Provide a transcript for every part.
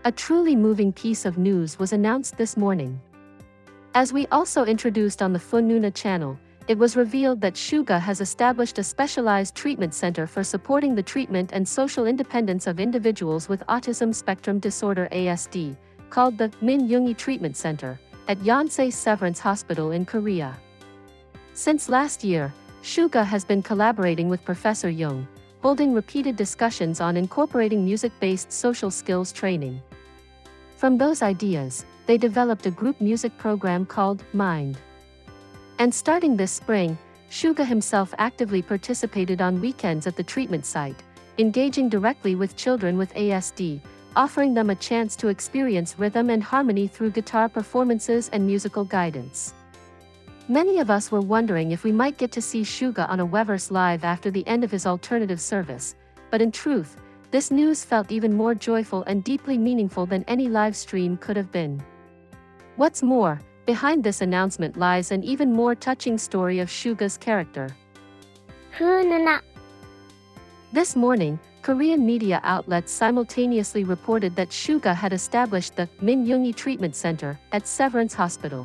A truly moving piece of news was announced this morning. As we also introduced on the Fununa channel, it was revealed that SUGA has established a specialized treatment center for supporting the treatment and social independence of individuals with autism spectrum disorder (ASD), called the Min Yoongi Treatment Center, at Yonsei Severance Hospital in Korea. Since last year, SUGA has been collaborating with Professor Jung, holding repeated discussions on incorporating music-based social skills training. From those ideas, they developed a group music program called Mind. And starting this spring, SUGA himself actively participated on weekends at the treatment site, engaging directly with children with ASD, offering them a chance to experience rhythm and harmony through guitar performances and musical guidance. Many of us were wondering if we might get to see SUGA on a weverse live after the end of his alternative service, but in truth, this news felt even more joyful and deeply meaningful than any live stream could have been. What's more, behind this announcement lies an even more touching story of SUGA's character. Fununa. This morning, Korean media outlets simultaneously reported that SUGA had established the Min Yoongi Treatment Center at Severance Hospital.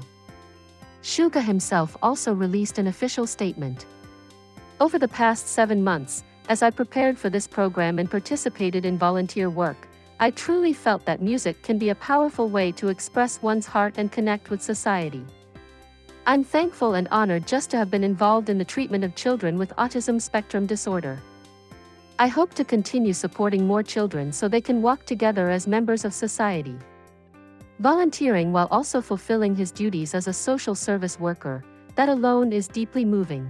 SUGA himself also released an official statement. Over the past 7 months, as I prepared for this program and participated in volunteer work, I truly felt that music can be a powerful way to express one's heart and connect with society. I'm thankful and honored just to have been involved in the treatment of children with autism spectrum disorder. I hope to continue supporting more children so they can walk together as members of society. Volunteering while also fulfilling his duties as a social service worker, that alone is deeply moving.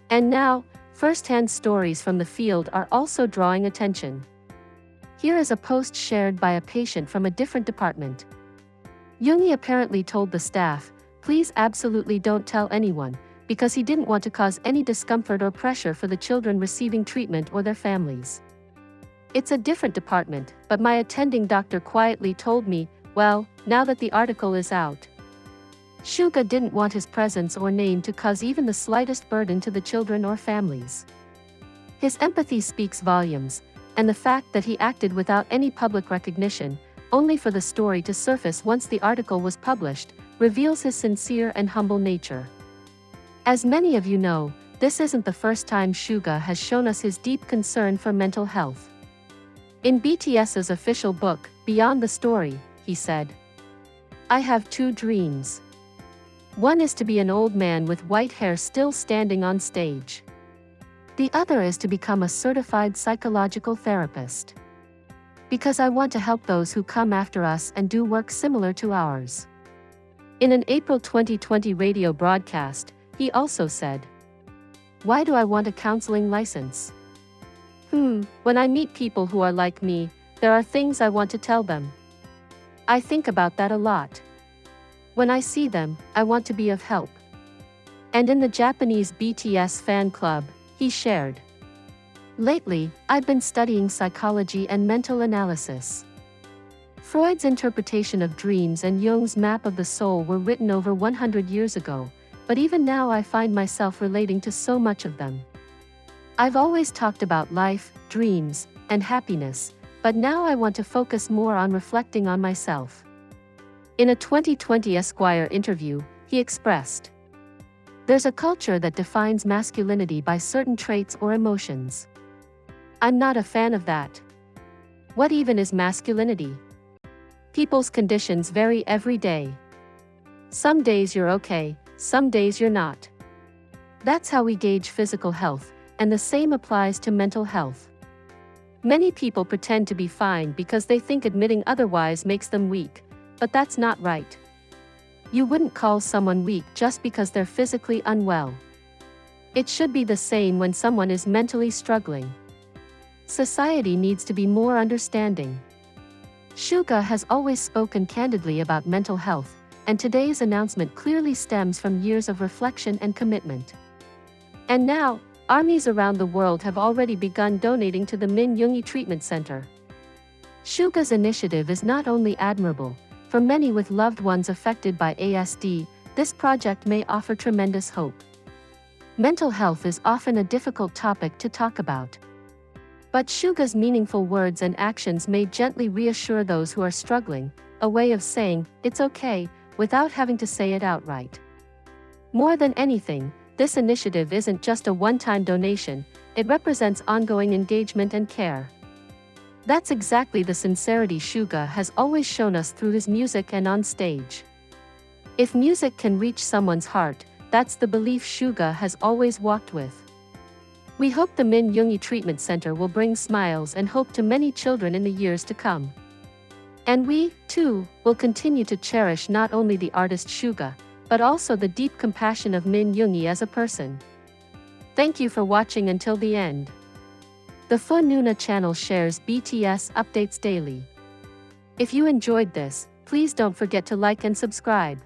And now, first-hand stories from the field are also drawing attention. Here is a post shared by a patient from a different department. Yoongi apparently told the staff, "Please absolutely don't tell anyone," because he didn't want to cause any discomfort or pressure for the children receiving treatment or their families. "It's a different department, but my attending doctor quietly told me, well, now that the article is out." SUGA didn't want his presence or name to cause even the slightest burden to the children or families. His empathy speaks volumes, and the fact that he acted without any public recognition, only for the story to surface once the article was published, reveals his sincere and humble nature. As many of you know, this isn't the first time SUGA has shown us his deep concern for mental health. In BTS's official book, Beyond the Story, he said, "I have 2 dreams. One is to be an old man with white hair still standing on stage. The other is to become a certified psychological therapist. Because I want to help those who come after us and do work similar to ours." In an April 2020 radio broadcast, he also said, "Why do I want a counseling license? When I meet people who are like me, there are things I want to tell them. I think about that a lot. When I see them, I want to be of help." And in the Japanese BTS fan club, he shared, "Lately, I've been studying psychology and mental analysis. Freud's interpretation of dreams and Jung's map of the soul were written over 100 years ago, but even now I find myself relating to so much of them. I've always talked about life, dreams, and happiness, but now I want to focus more on reflecting on myself." In a 2020 Esquire interview, he expressed, "There's a culture that defines masculinity by certain traits or emotions. I'm not a fan of that. What even is masculinity? People's conditions vary every day. Some days you're okay, some days you're not. That's how we gauge physical health, and the same applies to mental health. Many people pretend to be fine because they think admitting otherwise makes them weak, but that's not right. You wouldn't call someone weak just because they're physically unwell. It should be the same when someone is mentally struggling. Society needs to be more understanding." SUGA has always spoken candidly about mental health, and today's announcement clearly stems from years of reflection and commitment. And now, armies around the world have already begun donating to the Min Yoongi Treatment Center. SUGA's initiative is not only admirable, for many with loved ones affected by ASD, this project may offer tremendous hope. Mental health is often a difficult topic to talk about. But SUGA's meaningful words and actions may gently reassure those who are struggling, a way of saying, "It's okay," without having to say it outright. More than anything, this initiative isn't just a one-time donation, it represents ongoing engagement and care. That's exactly the sincerity SUGA has always shown us through his music and on stage. If music can reach someone's heart, that's the belief SUGA has always walked with. We hope the Min Yoongi Treatment Center will bring smiles and hope to many children in the years to come. And we, too, will continue to cherish not only the artist SUGA, but also the deep compassion of Min Yoongi as a person. Thank you for watching until the end. The Nuna channel shares BTS updates daily. If you enjoyed this, please don't forget to like and subscribe.